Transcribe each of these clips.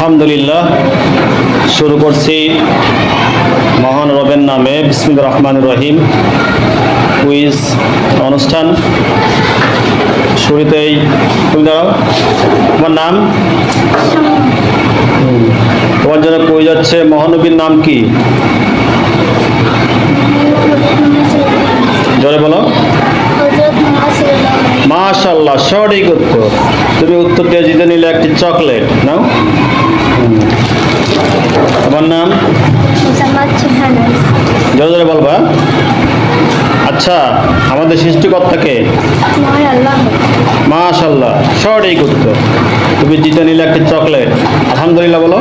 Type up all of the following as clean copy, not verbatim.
আলহামদুলিল্লাহ, শুরু করছি মহান রবের নামে। বিসমিল্লাহির রহমানির রহিম। কুইজ অনুষ্ঠান শুরুতেই তুমি দাও, তোমার নাম? তোমার জন্য কুইজ হচ্ছে, মহানবীর নাম কি? জোরে বলো। মাশাআল্লাহ, সঠিক উত্তর। তুমি উত্তর দিয়ে জিতে নিলে একটি চকলেট। নাও, তোমার নাম? জোরে জোরে বলবা। আচ্ছা, আমাদের সৃষ্টিকর্তাকে? মাশাআল্লাহ, সঠিক উত্তর। তুমি জিতে নিলে একটি চকলেট। আলহামদুলিল্লাহ বলো।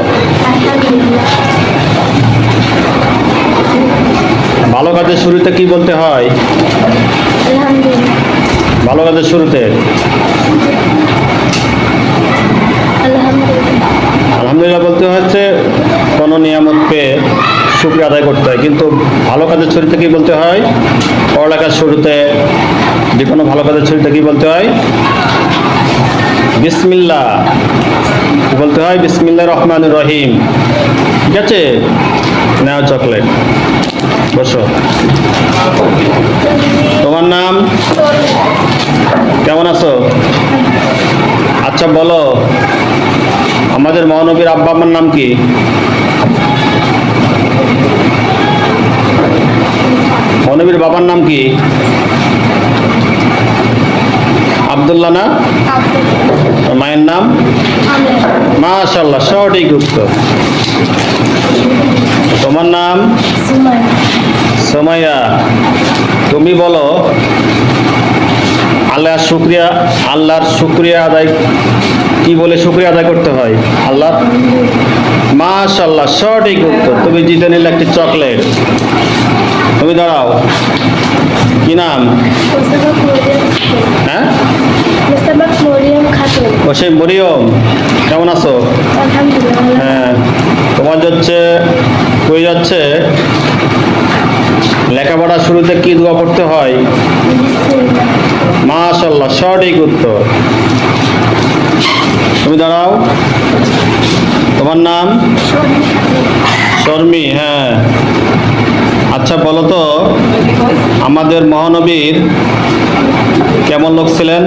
ভালো কাজের শুরুতে কি বলতে হয়? ভালো কাজের শুরুতে আলহামদুলিল্লাহ বলতে হচ্ছে কোনো নিয়ামত পেয়ে শুকরিয়া আদায় করতে হয়। কিন্তু ভালো কাজের শুরুতে কি বলতে হয়? পড়ালেখার শুরুতে, যে কোনো ভালো কাজের শুরুতে কি বলতে হয়? বিসমিল্লাহ বলতে হয়। বিসমিল্লাহির রহমানির রহিম। ঠিক আছে, নাও চকলেট, বসো। তোমার নাম? কেমন আছো? আচ্ছা বলো, আমাদের মহানবীর আব্বা আম্মার নাম কি? মহানবীর বাবার নাম কি? আব্দুল্লাহ না? মায়ের নাম? মাশাআল্লাহ, সঠিক উত্তর। তোমার নাম? সুমাইয়া। তুমি বলো, আল্লাহর শুকরিয়া আদায় কি বলে শুকরিয়া আদায় করতে হয়? আল্লাহ। মাশাআল্লাহ, সঠিক উত্তর। তুমি জিতে নিলে একটি চকলেট। তুমি দাঁড়াও, কি নাম? হ্যাঁ, ও সেই মরিয়ম। কেমন আছো? হ্যাঁ, তোমার যাচ্ছে লেখাপড়ার শুরুতে কি দোয়া পড়তে হয়? মাশাআল্লাহ, সঠিক উত্তর। তুমি দাঁড়াও, তোমার নাম? শর্মি। হ্যাঁ, আচ্ছা বলো তো, আমাদের মহানবীর কেমন লোক ছিলেন?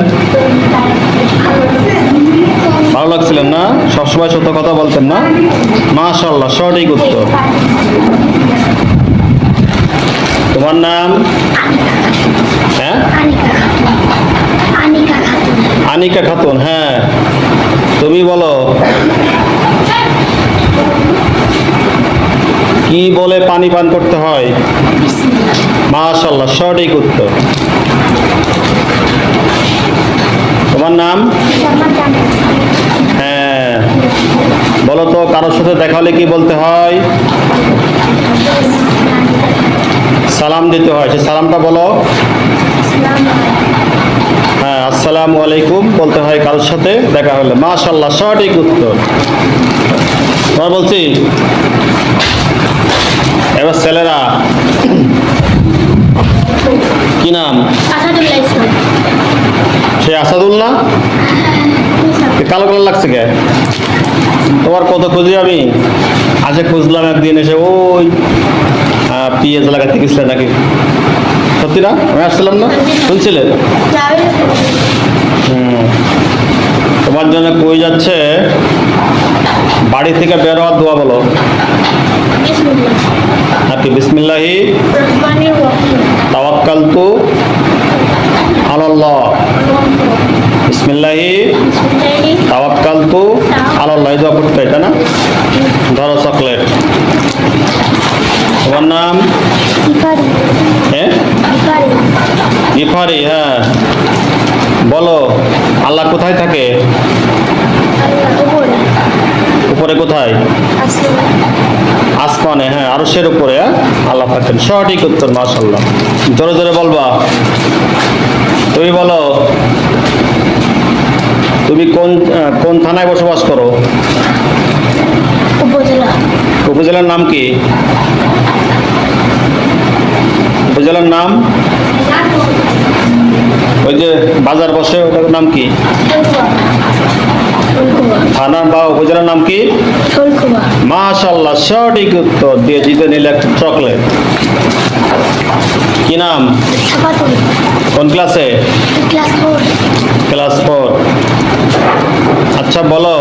ভালো লাগছিলেন না? সবসময় সত্য কথা বলতেন না? মাশাআল্লাহ, সঠিক উত্তর। তোমার নাম? হ্যাঁ, আনিকা খাতুন। হ্যাঁ, তুমি বলো, কি বলে পানি পান করতে হয়? মাশাআল্লাহ, সঠিক উত্তর। তোমার নাম? হ্যাঁ, বলো তো, কারোর সাথে দেখা হলে কি বলতে হয়? সালাম দিতে হয়। সে সালামটা বলো। হ্যাঁ, আসসালামু আলাইকুম বলতে হয় কারোর সাথে দেখা হলে। মাশাআল্লাহ, সঠিক উত্তর। তোমার বলছি, এবার ছেলেরা, কি নাম? সে আসাদুল্লাহ। কালো কালো লাগছে কে? তোমার কত খুঁজি আমি, আজকে খুঁজলাম, একদিন এসে ওই পিএস লাগাতে গেছিলেন নাকি? সত্যি না? আমি আসছিলাম না, শুনছিলে? তোমার জন্য কই যাচ্ছে, বাড়ি থেকে বের হওয়ার দোয়া বলো। নাকি বিসমিল্লাহি তাওয়াক্কালতু আলাল্লাহ। বিসমিল্লাহি তাওয়াক্কালতু আলাল্লাহ, এই দোয়া করতে হয়, তাই না? ধরো চকলেট। তোমার নাম? হ্যাঁ, গিফারি। হ্যাঁ, বলো, আল্লাহ কোথায় থাকে? উপরে। কোথায়? আসমানে। হ্যাঁ, আরশের উপরে আল্লাহ থাকেন। সঠিক উত্তর। মাশাআল্লাহ, জোরে জোরে বলবা। তুমি বলো, তুমি কোন থানায় বসবাস করো? উপজেলার নাম কি? উপজেলার নাম? ওই যে বাজার বসে, ওটার নাম কি? শৈলকুপা। থানা বা উপজেলার নাম কি? শৈলকুপা। মাশাআল্লাহ, সঠিক উত্তর দিয়ে জিতে নিলে একটা চকলেট। কি নাম? সাফাতুল। কোন ক্লাসে? ক্লাস 4। ক্লাস 4। আচ্ছা বলো,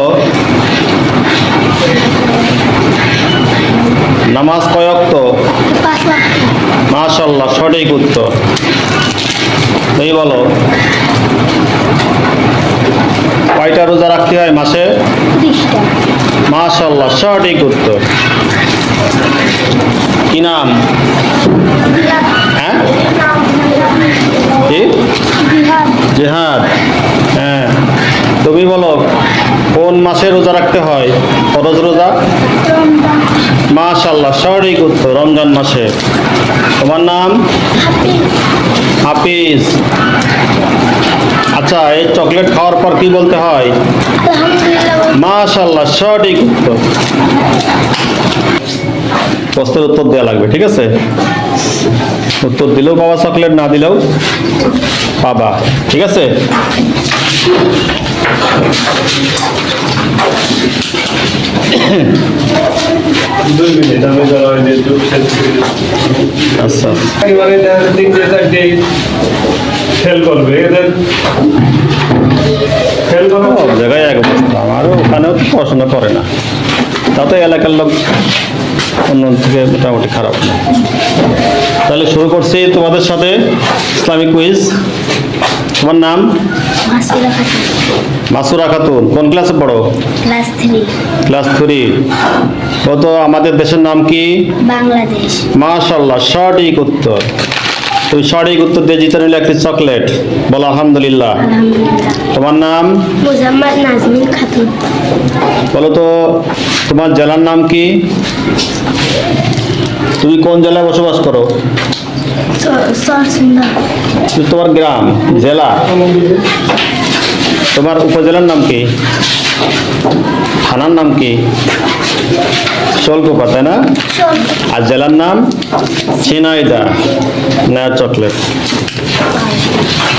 নামাজ কয় ওয়াক্ত? 5 ওয়াক্ত। মাশাআল্লাহ, সঠিক উত্তর। এই বলো, কয়টা রোজা রাখতে হয় মাসে? 30টা। মাশাআল্লাহ, সঠিক উত্তর। কি নাম? হ্যাঁ, কি? বিহার। জিহাদ। হ্যাঁ, তুমি বলো, কোন মাসে রোজা রাখতে হয়? ফরজ রোজা। রমজান। মাশাআল্লাহ, সঠিক উত্তর, রমজান মাসে। তোমার নাম? হাফিজ। হাফিজ। আচ্ছা, এই চকলেট খাওয়ার পর কি বলতে হয়? আলহামদুলিল্লাহ। মাশাআল্লাহ, সঠিক উত্তর। প্রশ্নের উত্তর দেওয়া লাগবে, ঠিক আছে? উত্তর দিলেও পাবা চকলেট, না দিলেও পাবা, ঠিক আছে? আচ্ছা, এবারে দেখা যাচ্ছে 3-4 ফেল করবে, এদের ফেল করবে। সব জায়গায় এক অবস্থা। আমারও ওখানেও তো পড়াশোনা করে না, তাতে এলাকার লোক অন্য থেকে মোটামুটি খারাপ না। তাহলে শুরু করছি তোমাদের সাথে ইসলামিক কুইজ। তোমার নাম? মাসুরা খাতুন। মাসুরা খাতুন। কোন ক্লাসে পড়ো? ক্লাস 3। ক্লাস 3। ও তো আমাদের দেশের নাম কি? বাংলাদেশ। মাশাআল্লাহ, সঠিক উত্তর। তুমি সঠিক উত্তর দিয়ে জিতে নিলে একটি চকলেট। বলো আলহামদুলিল্লাহ। আলহামদুলিল্লাহ। তোমার নাম? মোজাম্মদ নাজমিন খাতুন। বলো তো, তোমার জেলার নাম কি? তুমি কোন জেলায় বসবাস করো? সরসুন্দা। তোমার গ্রাম, জেলা, তোমার উপজেলার নাম কি? থানার নাম কি? শৈলকুপা, তাই না? আর জেলার নাম? ঝিনাইদহ। না, চকলেট।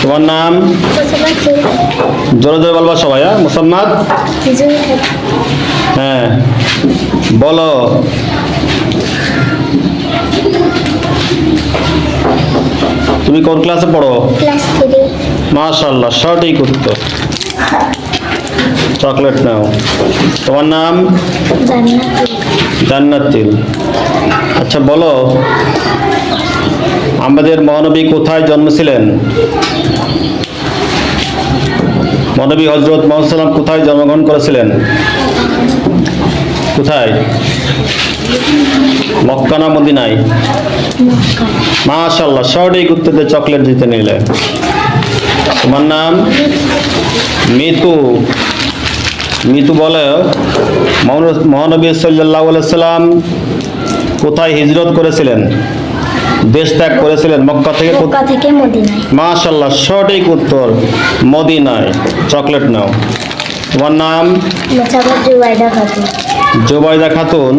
তোমার নাম? জোরে জোরে বলবা সবাই। হ্যাঁ, মুসাম্মাদ। হ্যাঁ, বলো, তুমি কোন ক্লাসে পড়ো? ক্লাস 3। মাশাআল্লাহ, সঠিক উত্তর। চকলেট নাও। তোমার নাম? জান্নাতুল। জান্নাতুল। আচ্ছা বলো, আমাদের মহানবী কোথায় জন্মেছিলেন? মহানবী হযরত মুহাম্মদ সাল্লাল্লাহু কোথায় জন্মগ্রহণ করেছিলেন? কোথায়? মক্কা না মদিনায়? মক্কা। মাশাআল্লাহ, সঠিক উত্তর দিয়ে চকলেট জিতে নিলে। তোমার নাম? মিতু। মিতু বলে, মহানবী সাল্লাল্লাহু আলাইহি সাল্লাম কোথায় হিজরত করেছিলেন? দেশ ত্যাগ করেছিলেন মক্কা থেকে? মক্কা থেকে মদিনায়। মাশাআল্লাহ, সঠিক উত্তর, মদিনায়। চকলেট নাও। তোমার নাম? মোসাম্মদ জুবাইদা খাতুন। জুবাইদা খাতুন,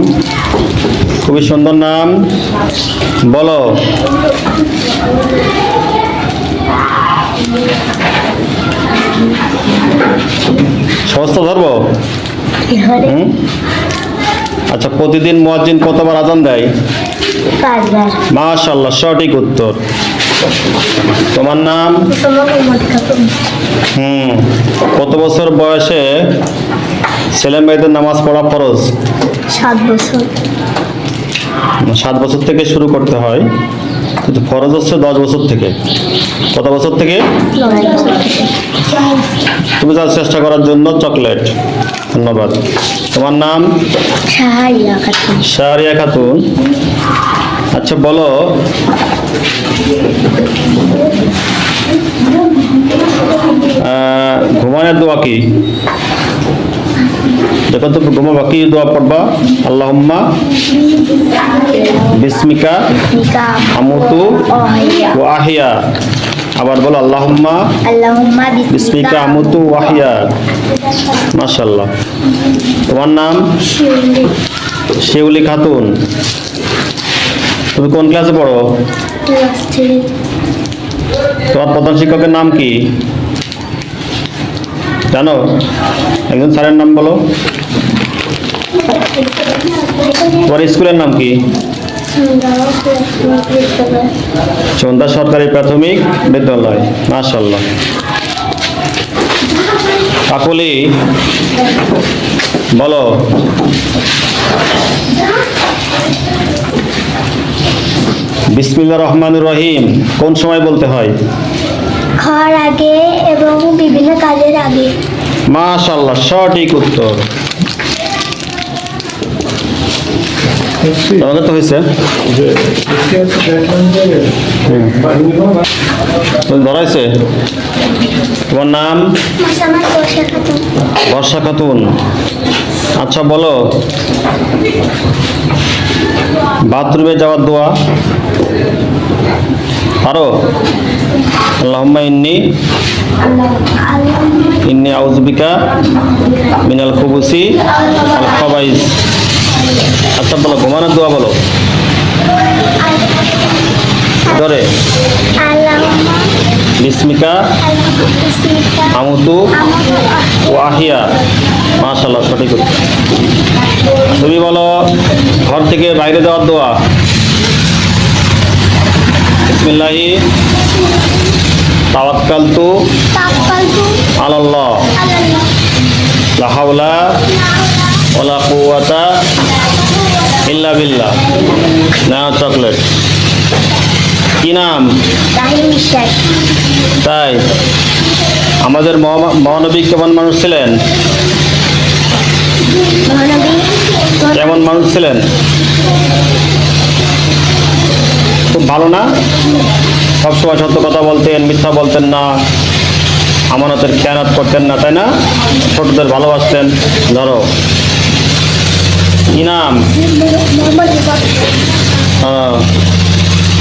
খুবই সুন্দর নাম। বলো, সমস্ত ধরব? হুম? আচ্ছা, প্রতিদিন মুয়াজ্জিন কতবার আজান দেয়? 5 বার। মাশাআল্লাহ, সঠিক উত্তর। তোমার নাম? মোসাম্মদ মোহাম্মদ খাতুন। কত বছর বয়সে ছেলে মেয়েদের নামাজ পড়া ফরজ? 7 বছর। 7 বছর থেকে শুরু করতে হয়, কিন্তু ফরজ হচ্ছে 10 বছর থেকে। কত বছর থেকে? 9 বছর থেকে। তুমি তার চেষ্টা করার জন্য চকলেট। ধন্যবাদ। তোমার নাম? শাহরিয়া খাতুন। শাহরিয়া খাতুন। আচ্ছা বলো, ঘুমানোর দোয়া কি? যখন তুমি ঘুমাবা কি দোয়া পড়বা? আল্লাহুম্মা বিসমিকা আমুতু ওয়া আহিয়া। আবার বলো, আল্লাহুম্মা আল্লাহুম্মা বিসমিকা আমুতু ওয়া আহিয়া। মাশাআল্লাহ। তোমার নাম? শিউলি। শিউলি খাতুন। তুমি কোন ক্লাসে পড়ো? ক্লাস 3। তোমার প্রধান শিক্ষকের নাম কি জানো? একজন স্যারের নাম বলো। তোমার স্কুলের নাম কি? সন্ধ্যা সরকারি প্রাথমিক বিদ্যালয়। মাশাআল্লাহ। কাকলি বলো। বিসমিল্লাহির রহমানির রহিম কোন সময় বলতে হয়? খাওয়ার আগে এবং বিভিন্ন কাজের আগে। মাশাআল্লাহ, সঠিক উত্তর। তোমাদের তো হয়েছে। ধরাইছে। তোমার নাম? মাসামার বর্ষা খাতুন। বর্ষা খাতুন। আচ্ছা বলো, বাথরুমে যাওয়ার দোয়া পারো? আল্লাহুম্মা ইন্নি আউযু বিকা মিনাল খুবুসি আল খাবাইস। আচ্ছা বলো, ঘুমানোর দোয়া বলো ধরে। বিসমিকা আমুতু ও আহিয়া। মাশাআল্লাহ, সঠিক উত্তর। তুমি বলো, ঘর থেকে বাইরে যাওয়ার দোয়া। বিসমিল্লাহি তাওয়াক্কালতু আলাল্লাহ লা হাওলা ওয়ালা কুওয়াতা ইল্লা বিল্লাহ। নাও চকলেট। কি নাম? তাই? আমাদের মহানবী কেমন মানুষ ছিলেন? কেমন মানুষ ছিলেন? খুব ভালো না? সবসময় সত্য কথা বলতেন, মিথ্যা বলতেন না, আমানতের খেয়ানত করতেন না, তাই না? ছোটদের ভালোবাসতেন। ধরো, কি নাম?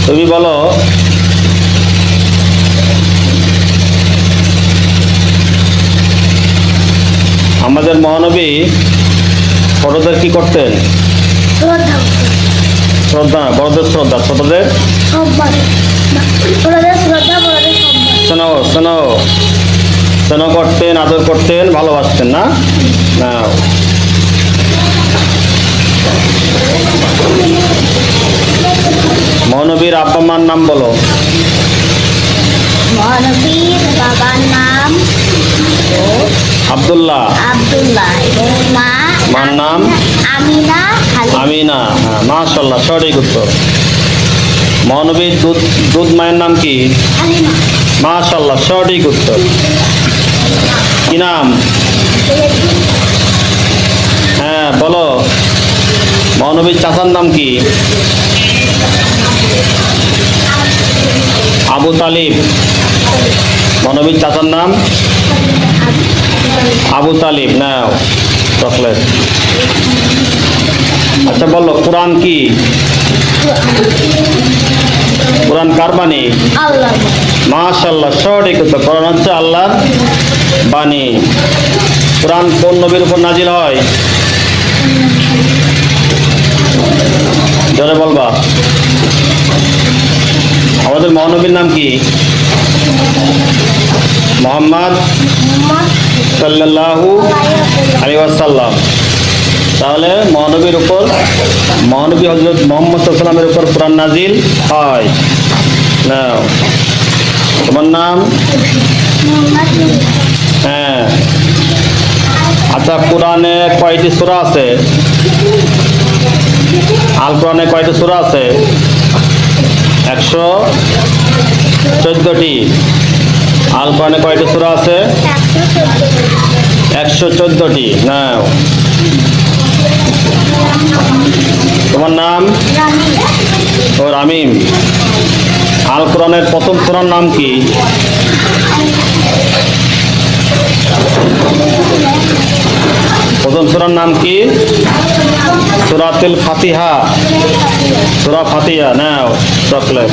তুমি বলো, আমাদের মহানবী ছোটদের কি করতেন? শ্রদ্ধা। বড়দের শ্রদ্ধা, ছোটদের স্নেহ স্নেহ স্নেহ করতেন, আদর করতেন, ভালোবাসতেন না? না। মহানবীর আব্বা মার নাম বলো। মহানবীর বাবার নাম আব্দুল্লাহ। আব্দুল্লাহ এবং মার নাম আমিনা। আমিনা। হ্যাঁ, মাশাআল্লাহ, সঠিক উত্তর। মহানবীর দুধ মায়ের নাম কি? মাশাআল্লাহ, সঠিক উত্তর। কি নাম? হ্যাঁ বলো, মহানবীর চাচার নাম কি? আবু তালিব। মহানবীর চাচার নাম আবু তালিব। নাও চকলেট। আচ্ছা বলো, কোরআন কি? কোরআন কার বাণী? আল্লাহ। মাশাআল্লাহ, সঠিক উত্তর। কোরআন হচ্ছে আল্লাহর বাণী। কোরআন কোন নবীর উপর নাজিল হয়? জোরে বলবা। আমাদের মহানবীর নাম কি? মুহাম্মদ সাল্লাল্লাহু আলাইহি ওয়াসাল্লাম। তাহলে মহানবীর উপর, মহানবী হযরত মুহাম্মদ সাল্লাল্লাহু আলাইহি ওয়াসাল্লামের উপর কোরআন নাজিল হয়। নাও, তোমার নাম? হ্যাঁ। আচ্ছা, কোরআনে কয়টি সূরা আছে? আল কোরআনে কয়টি সূরা আছে? 114টি। আল কোরআনে কয়টি সূরা আছে? 114টি। নাও, তোমার নাম? ও রামিম। আল কোরআনের প্রথম সূরার নাম কি? প্রথম সূরার নাম কি? সূরাতুল ফাতিহা। সূরা ফাতিহা। নাও চকলেট।